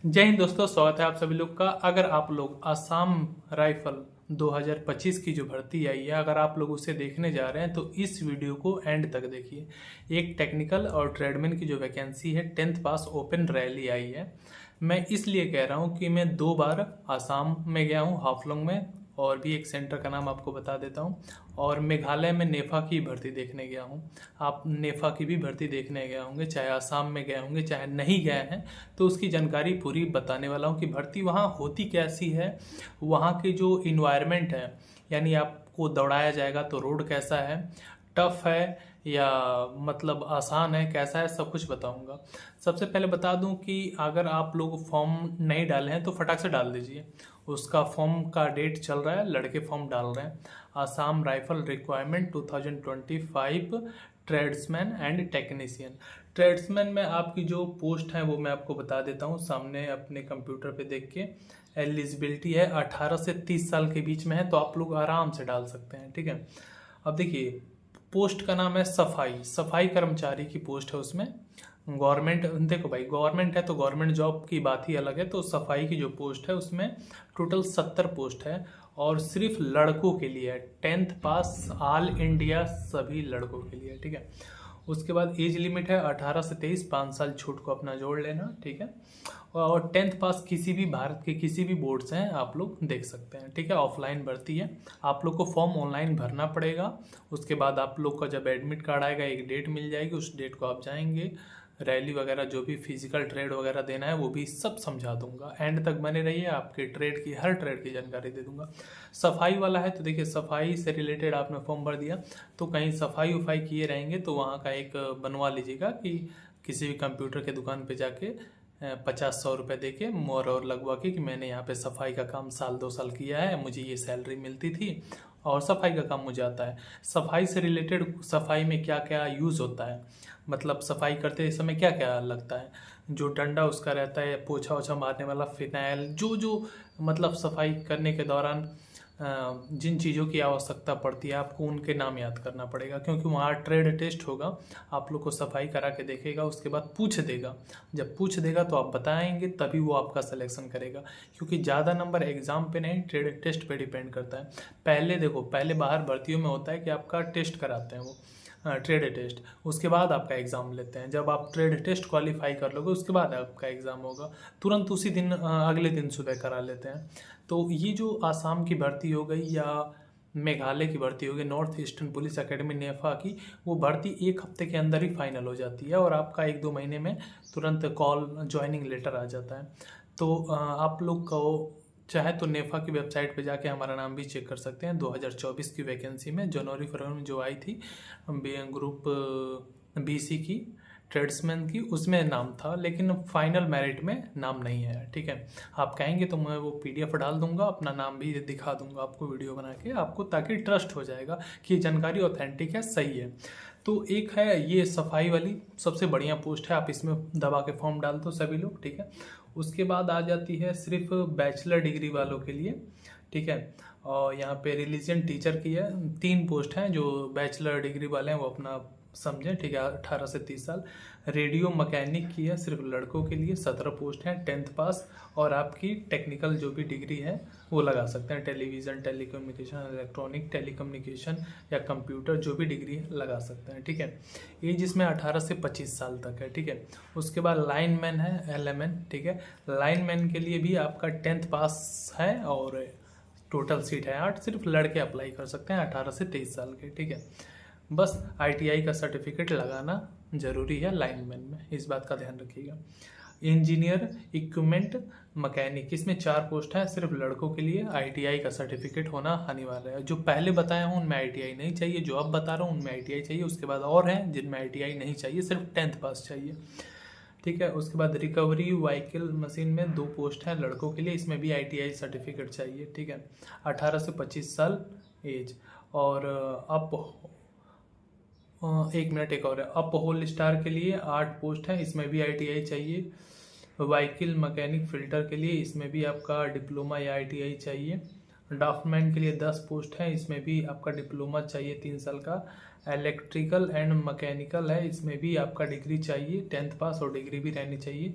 जय हिंद दोस्तों, स्वागत है आप सभी लोग का। अगर आप लोग आसाम राइफल 2025 की जो भर्ती आई है, अगर आप लोग उसे देखने जा रहे हैं तो इस वीडियो को एंड तक देखिए। एक टेक्निकल और ट्रेडमैन की जो वैकेंसी है 10th पास ओपन रैली आई है। मैं इसलिए कह रहा हूँ कि मैं 2 बार आसाम में गया हूँ, हाफलोंग में, और भी एक सेंटर का नाम आपको बता देता हूँ, और मेघालय में नेफा की भर्ती देखने गया हूँ। आप नेफा की भी भर्ती देखने गए होंगे, चाहे आसाम में गए होंगे चाहे नहीं गए हैं, तो उसकी जानकारी पूरी बताने वाला हूँ कि भर्ती वहाँ होती कैसी है, वहाँ की जो इन्वायरमेंट है, यानी आपको दौड़ाया जाएगा तो रोड कैसा है, टफ है या मतलब आसान है, कैसा है, सब कुछ बताऊंगा। सबसे पहले बता दूं कि अगर आप लोग फॉर्म नहीं डाले हैं तो फटाक से डाल दीजिए। उसका फॉर्म का डेट चल रहा है, लड़के फॉर्म डाल रहे हैं। Assam rifle requirement 2025 tradesman and technician. Tradesman में आपकी जो पोस्ट है वो मैं आपको बता देता हूँ सामने अपने कंप्यूटर पे देख के। एलिजिबिलिटी है 18 से 30 साल के बीच में है, तो आप लोग आराम से डाल सकते हैं, ठीक है। अब देखिए, पोस्ट का नाम है सफाई कर्मचारी की पोस्ट है उसमें। गवर्नमेंट, देखो भाई, गवर्नमेंट है तो गवर्नमेंट जॉब की बात ही अलग है। तो सफाई की जो पोस्ट है उसमें टोटल 70 पोस्ट है, और सिर्फ लड़कों के लिए है। 10th पास ऑल इंडिया सभी लड़कों के लिए, ठीक है। उसके बाद एज लिमिट है 18 से 23, 5 साल छूट को अपना जोड़ लेना, ठीक है। और 10th पास किसी भी भारत के किसी भी बोर्ड से हैं आप लोग देख सकते हैं, ठीक है। ऑफलाइन भर्ती है, आप लोग को फॉर्म ऑनलाइन भरना पड़ेगा। उसके बाद आप लोग का जब एडमिट कार्ड आएगा एक डेट मिल जाएगी, उस डेट को आप जाएंगे। रैली वगैरह जो भी फिजिकल ट्रेड वगैरह देना है वो भी सब समझा दूंगा। एंड तक बने रहिए, आपके ट्रेड की हर ट्रेड की जानकारी दे दूंगा। सफाई वाला है तो देखिए, सफाई से रिलेटेड आपने फॉर्म भर दिया तो कहीं सफाई उफाई किए रहेंगे तो वहाँ का एक बनवा लीजिएगा कि किसी भी कंप्यूटर के दुकान पे जाके 50-100 रुपये दे के मोहर और लगवा के कि मैंने यहाँ पे सफाई का काम 1-2 साल किया है, मुझे ये सैलरी मिलती थी और सफाई का काम मुझे आता है। सफाई से रिलेटेड, सफाई में क्या क्या यूज़ होता है, मतलब सफाई करते समय क्या क्या लगता है, जो डंडा उसका रहता है, पोछा ओछा मारने वाला फिनाइल, जो जो मतलब सफाई करने के दौरान जिन चीज़ों की आवश्यकता पड़ती है आपको उनके नाम याद करना पड़ेगा, क्योंकि वहाँ ट्रेड टेस्ट होगा। आप लोग को सफाई करा के देखेगा, उसके बाद पूछ देगा। जब पूछ देगा तो आप बताएंगे, तभी वो आपका सिलेक्शन करेगा, क्योंकि ज़्यादा नंबर एग्जाम पे नहीं, ट्रेड टेस्ट पे डिपेंड करता है। पहले देखो, पहले बाहर भर्तियों में होता है कि आपका टेस्ट कराते हैं वो, ट्रेड टेस्ट, उसके बाद आपका एग्ज़ाम लेते हैं। जब आप ट्रेड टेस्ट क्वालिफाई कर लोगे उसके बाद आपका एग्ज़ाम होगा, तुरंत उसी दिन अगले दिन सुबह करा लेते हैं। तो ये जो आसाम की भर्ती हो गई या मेघालय की भर्ती हो गई, नॉर्थ ईस्टर्न पुलिस एकेडमी नेफा की, वो भर्ती 1 हफ्ते के अंदर ही फाइनल हो जाती है और आपका 1-2 महीने में तुरंत कॉल ज्वाइनिंग लेटर आ जाता है। तो आप लोग को चाहे तो नेफा की वेबसाइट पे जाके हमारा नाम भी चेक कर सकते हैं। 2024 की वैकेंसी में जनवरी फरवरी में जो आई थी ग्रुप BC की ट्रेड्समैन की, उसमें नाम था, लेकिन फाइनल मेरिट में नाम नहीं है, ठीक है। आप कहेंगे तो मैं वो PDF डाल दूंगा, अपना नाम भी दिखा दूंगा आपको वीडियो बना के आपको, ताकि ट्रस्ट हो जाएगा कि ये जानकारी ऑथेंटिक है, सही है। तो एक है ये सफाई वाली, सबसे बढ़िया पोस्ट है, आप इसमें दबा के फॉर्म डाल दो सभी लोग, ठीक है। उसके बाद आ जाती है सिर्फ बैचलर डिग्री वालों के लिए, ठीक है। और यहाँ पे रिलीजन टीचर की है, 3 पोस्ट हैं। जो बैचलर डिग्री वाले हैं वो अपना समझें, ठीक है, 18 से 30 साल। रेडियो मैकेनिक की है सिर्फ लड़कों के लिए, 17 पोस्ट हैं, 10th पास, और आपकी टेक्निकल जो भी डिग्री है वो लगा सकते हैं, टेलीविज़न, टेलीकम्युनिकेशन, इलेक्ट्रॉनिक टेलीकम्युनिकेशन या कंप्यूटर, जो भी डिग्री है लगा सकते हैं, ठीक है। एज इसमें 18 से 25 साल तक है, ठीक है। उसके बाद लाइनमैन है, LMN, ठीक है। लाइनमैन के लिए भी आपका 10th पास है और टोटल सीट है 8, सिर्फ लड़के अप्लाई कर सकते हैं 18 से 23 साल के, ठीक है। बस ITI का सर्टिफिकेट लगाना जरूरी है लाइनमैन में, इस बात का ध्यान रखिएगा। इंजीनियर इक्विपमेंट मैकेनिक, इसमें 4 पोस्ट है, सिर्फ लड़कों के लिए। ITI का सर्टिफिकेट होना अनिवार्य है। जो पहले बताया हूँ उनमें ITI नहीं चाहिए, जो अब बता रहा हूँ उनमें ITI चाहिए। उसके बाद और हैं जिनमें ITI नहीं चाहिए, सिर्फ 10th पास चाहिए, ठीक है। उसके बाद रिकवरी व्हीकल मशीन में 2 पोस्ट हैं लड़कों के लिए, इसमें भी ITI सर्टिफिकेट चाहिए, ठीक है। 18 से 25 साल एज। और एक मिनट, एक और है, अप होल स्टार के लिए 8 पोस्ट है, इसमें भी ITI चाहिए। व्हीकल मैकेनिक फिल्टर के लिए, इसमें भी आपका डिप्लोमा या ITI चाहिए। ड्राफ्टमैन के लिए 10 पोस्ट है, इसमें भी आपका डिप्लोमा चाहिए 3 साल का। इलेक्ट्रिकल एंड मैकेनिकल है, इसमें भी आपका डिग्री चाहिए, 10th पास और डिग्री भी रहनी चाहिए।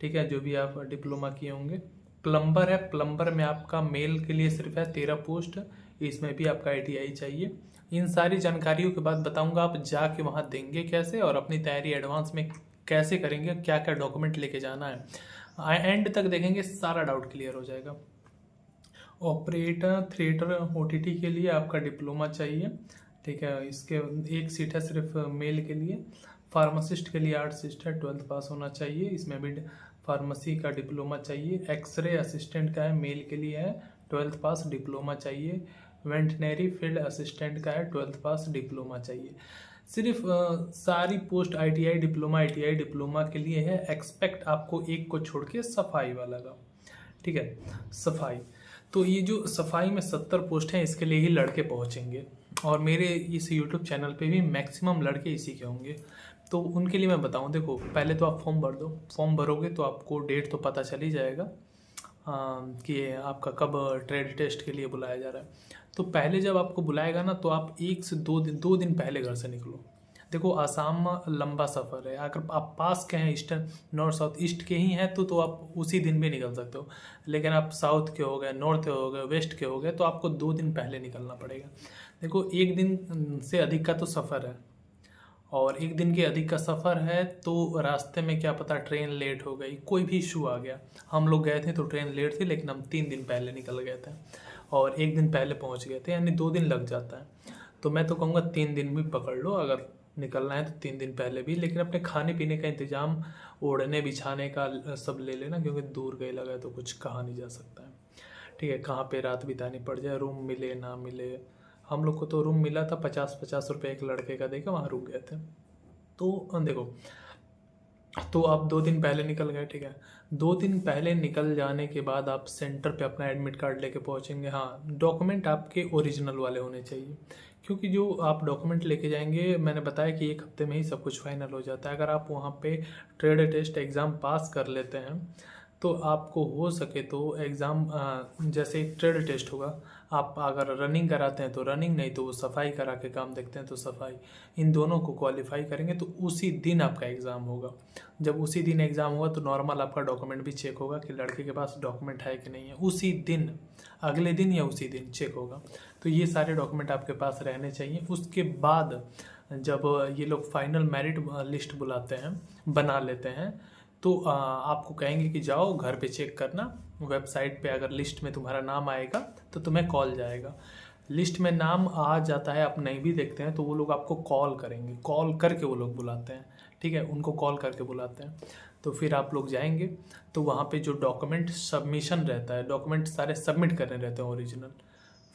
ठीक है, जो भी आप डिप्लोमा किए होंगे। प्लम्बर है, प्लम्बर में आपका मेल के लिए सिर्फ है 13 पोस्ट, इसमें भी आपका ITI चाहिए। इन सारी जानकारियों के बाद बताऊंगा आप जाके वहाँ देंगे कैसे और अपनी तैयारी एडवांस में कैसे करेंगे, क्या क्या डॉक्यूमेंट लेके जाना है। एंड तक देखेंगे, सारा डाउट क्लियर हो जाएगा। ऑपरेटर थिएटर OTT के लिए आपका डिप्लोमा चाहिए, ठीक है, इसके एक सीट है सिर्फ मेल के लिए। फार्मासिस्ट के लिए 8 सीट है, 12th पास होना चाहिए, इसमें भी फार्मेसी का डिप्लोमा चाहिए। एक्सरे असिस्टेंट का है, मेल के लिए है, 12th पास डिप्लोमा चाहिए। वेटनरी फील्ड असिस्टेंट का है, 12th पास डिप्लोमा चाहिए। सिर्फ सारी पोस्ट ITI डिप्लोमा के लिए है, एक्सपेक्ट आपको एक को छोड़ के सफाई वाला का, ठीक है, सफाई। तो ये जो सफाई में 70 पोस्ट हैं, इसके लिए ही लड़के पहुंचेंगे और मेरे इस YouTube चैनल पे भी मैक्सिमम लड़के इसी के होंगे। तो उनके लिए मैं बताऊं, देखो पहले तो आप फॉर्म भर दो, फॉर्म भरोगे तो आपको डेट तो पता चल ही जाएगा कि आपका कब ट्रेड टेस्ट के लिए बुलाया जा रहा है। तो पहले जब आपको बुलाएगा ना, तो आप 1 से 2 दिन पहले घर से निकलो। देखो आसाम लंबा सफ़र है, अगर आप पास के हैं, ईस्टर्न नॉर्थ साउथ ईस्ट के ही हैं तो आप उसी दिन भी निकल सकते हो। लेकिन आप साउथ के हो गए, नॉर्थ के हो गए, वेस्ट के हो गए, तो आपको 2 दिन पहले निकलना पड़ेगा। देखो 1 दिन से अधिक का तो सफ़र है, और 1 दिन के अधिक का सफ़र है तो रास्ते में क्या पता ट्रेन लेट हो गई, कोई भी इशू आ गया। हम लोग गए थे तो ट्रेन लेट थी, लेकिन हम 3 दिन पहले निकल गए थे और 1 दिन पहले पहुंच गए थे, यानी 2 दिन लग जाता है। तो मैं तो कहूँगा 3 दिन भी पकड़ लो अगर निकलना है तो 3 दिन पहले भी। लेकिन अपने खाने पीने का इंतज़ाम, ओढ़ने बिछाने का सब ले लेना, क्योंकि दूर गए लगा तो कुछ कहा नहीं जा सकता है, ठीक है, कहाँ पे रात बितानी पड़ जाए, रूम मिले ना मिले। हम लोग को तो रूम मिला था 50-50 रुपये एक लड़के का देकर, वहाँ रुक गए थे। तो देखो, तो आप 2 दिन पहले निकल गए, ठीक है। 2 दिन पहले निकल जाने के बाद आप सेंटर पे अपना एडमिट कार्ड लेके पहुंचेंगे। हाँ, डॉक्यूमेंट आपके ओरिजिनल वाले होने चाहिए, क्योंकि जो आप डॉक्यूमेंट लेके जाएंगे, मैंने बताया कि 1 हफ्ते में ही सब कुछ फाइनल हो जाता है। अगर आप वहाँ पे ट्रेड टेस्ट एग्ज़ाम पास कर लेते हैं तो आपको हो सके तो एग्ज़ाम, जैसे ट्रेड टेस्ट होगा, आप अगर रनिंग कराते हैं तो रनिंग, नहीं तो वो सफाई करा के काम देखते हैं तो सफाई, इन दोनों को क्वालिफाई करेंगे तो उसी दिन आपका एग्ज़ाम होगा। जब उसी दिन एग्ज़ाम होगा तो नॉर्मल आपका डॉक्यूमेंट भी चेक होगा कि लड़के के पास डॉक्यूमेंट है कि नहीं है, उसी दिन, अगले दिन या उसी दिन चेक होगा। तो ये सारे डॉक्यूमेंट आपके पास रहने चाहिए। उसके बाद जब ये लोग फाइनल मेरिट लिस्ट बुलाते हैं, बना लेते हैं, तो आपको कहेंगे कि जाओ घर पे चेक करना, वेबसाइट पे अगर लिस्ट में तुम्हारा नाम आएगा तो तुम्हें कॉल जाएगा। लिस्ट में नाम आ जाता है, आप नहीं भी देखते हैं तो वो लोग आपको कॉल करेंगे, कॉल करके वो लोग बुलाते हैं, ठीक है, उनको कॉल करके बुलाते हैं। तो फिर आप लोग जाएंगे तो वहाँ पे जो डॉक्यूमेंट सबमिशन रहता है, डॉक्यूमेंट सारे सबमिट करने रहते हैं ओरिजिनल।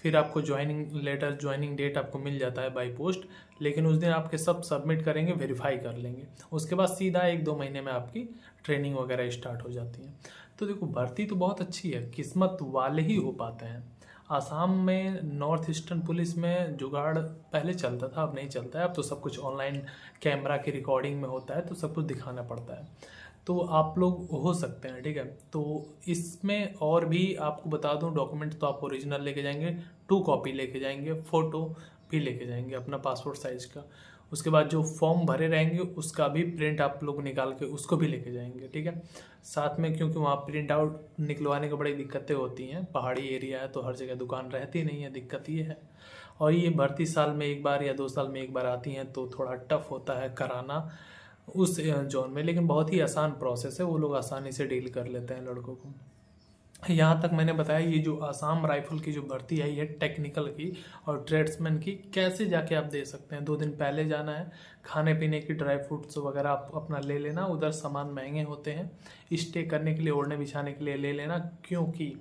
फिर आपको ज्वाइनिंग लेटर, ज्वाइनिंग डेट आपको मिल जाता है बाई पोस्ट, लेकिन उस दिन आपके सब सबमिट करेंगे, वेरीफाई कर लेंगे। उसके बाद सीधा 1-2 महीने में आपकी ट्रेनिंग वगैरह स्टार्ट हो जाती है। तो देखो भर्ती तो बहुत अच्छी है, किस्मत वाले ही हो पाते हैं। आसाम में नॉर्थ ईस्टर्न पुलिस में जुगाड़ पहले चलता था, अब नहीं चलता है। अब तो सब कुछ ऑनलाइन कैमरा की रिकॉर्डिंग में होता है, तो सब कुछ दिखाना पड़ता है। तो आप लोग हो सकते हैं, ठीक है। तो इसमें और भी आपको बता दूं, डॉक्यूमेंट तो आप ओरिजिनल लेके जाएंगे, 2 कॉपी लेके जाएंगे, फ़ोटो भी लेके जाएंगे अपना पासपोर्ट साइज़ का। उसके बाद जो फॉर्म भरे रहेंगे उसका भी प्रिंट आप लोग निकाल के उसको भी लेके जाएंगे, ठीक है, साथ में, क्योंकि वहाँ प्रिंट आउट निकलवाने को बड़ी दिक्कतें होती हैं। पहाड़ी एरिया है तो हर जगह दुकान रहती नहीं है, दिक्कत ये है। और ये भर्ती साल में 1 बार या 2 साल में 1 बार आती हैं, तो थोड़ा टफ होता है कराना उस जोन में, लेकिन बहुत ही आसान प्रोसेस है, वो लोग आसानी से डील कर लेते हैं लड़कों को। यहाँ तक मैंने बताया, ये जो आसाम राइफल की जो भर्ती आई है टेक्निकल की और ट्रेड्समैन की, कैसे जाके आप दे सकते हैं। 2 दिन पहले जाना है, खाने पीने की ड्राई फ्रूट्स वगैरह आप अपना ले लेना, उधर सामान महंगे होते हैं, स्टे करने के लिए, ओढ़ने बिछाने के लिए ले लेना, क्योंकि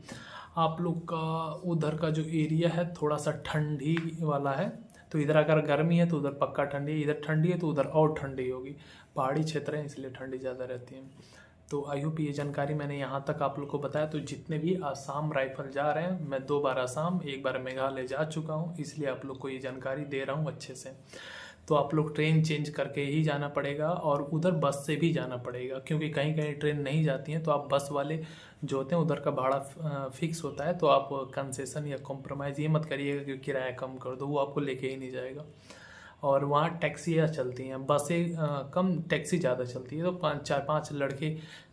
आप लोग का उधर का जो एरिया है थोड़ा सा ठंडी वाला है। तो इधर अगर गर्मी है तो उधर पक्का ठंडी है, इधर ठंडी है तो उधर और ठंडी होगी। पहाड़ी क्षेत्र है इसलिए ठंडी ज़्यादा रहती है। तो आई होप ये जानकारी मैंने यहाँ तक आप लोग को बताया। तो जितने भी आसाम राइफल जा रहे हैं, मैं 2 बार आसाम, 1 बार मेघालय जा चुका हूँ, इसलिए आप लोग को ये जानकारी दे रहा हूँ अच्छे से। तो आप लोग ट्रेन चेंज करके ही जाना पड़ेगा और उधर बस से भी जाना पड़ेगा, क्योंकि कहीं कहीं ट्रेन नहीं जाती हैं। तो आप बस वाले जो होते हैं उधर का भाड़ा फिक्स होता है, तो आप कंसेशन या कॉम्प्रोमाइज़ ये मत करिएगा कि किराया कम कर दो, वो आपको लेके ही नहीं जाएगा। और वहाँ टैक्सियाँ चलती हैं, बसें कम, टैक्सी ज़्यादा चलती है। तो 4-5 लड़के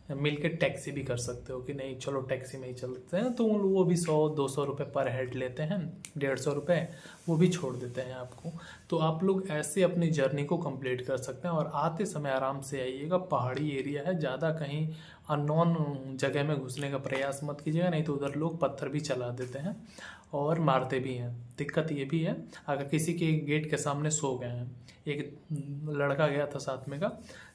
मिल के टैक्सी भी कर सकते हो कि नहीं चलो टैक्सी में ही चलते हैं, तो वो भी 100-200 रुपये पर हेड लेते हैं, 150 रुपये वो भी छोड़ देते हैं आपको। तो आप लोग ऐसे अपनी जर्नी को कंप्लीट कर सकते हैं। और आते समय आराम से आइएगा, पहाड़ी एरिया है, ज़्यादा कहीं अननोन जगह में घुसने का प्रयास मत कीजिएगा, नहीं तो उधर लोग पत्थर भी चला देते हैं और मारते भी हैं। दिक्कत ये भी है, अगर किसी के गेट के सामने सो गए हैं, एक लड़का गया था साथ में का,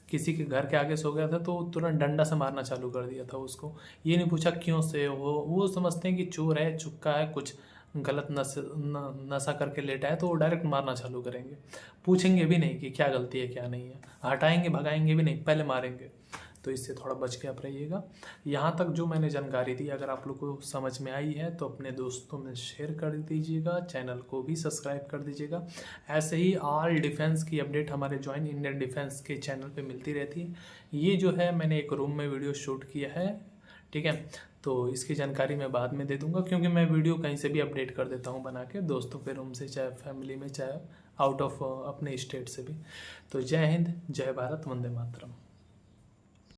किसी के घर के आगे सो गया था तो तुरंत डंडा से मारना चालू कर दिया था उसको। ये नहीं पूछा क्यों से, वो समझते हैं कि चोर है, चुक्का है, कुछ गलत नशा करके लेटा है, तो वो डायरेक्ट मारना चालू करेंगे। पूछेंगे भी नहीं कि क्या गलती है क्या नहीं है, हटाएंगे भगाएंगे भी नहीं, पहले मारेंगे। तो इससे थोड़ा बच के आप रहिएगा। यहाँ तक जो मैंने जानकारी दी, अगर आप लोग को समझ में आई है तो अपने दोस्तों में शेयर कर दीजिएगा, चैनल को भी सब्सक्राइब कर दीजिएगा। ऐसे ही ऑल डिफेंस की अपडेट हमारे ज्वाइन इंडियन डिफेंस के चैनल पे मिलती रहती है। ये जो है मैंने एक रूम में वीडियो शूट किया है, ठीक है, तो इसकी जानकारी मैं बाद में दे दूंगा, क्योंकि मैं वीडियो कहीं से भी अपडेट कर देता हूँ बना के, दोस्तों के रूम से, चाहे फैमिली में, चाहे आउट ऑफ अपने स्टेट से भी। तो जय हिंद, जय भारत, वंदे मातरम।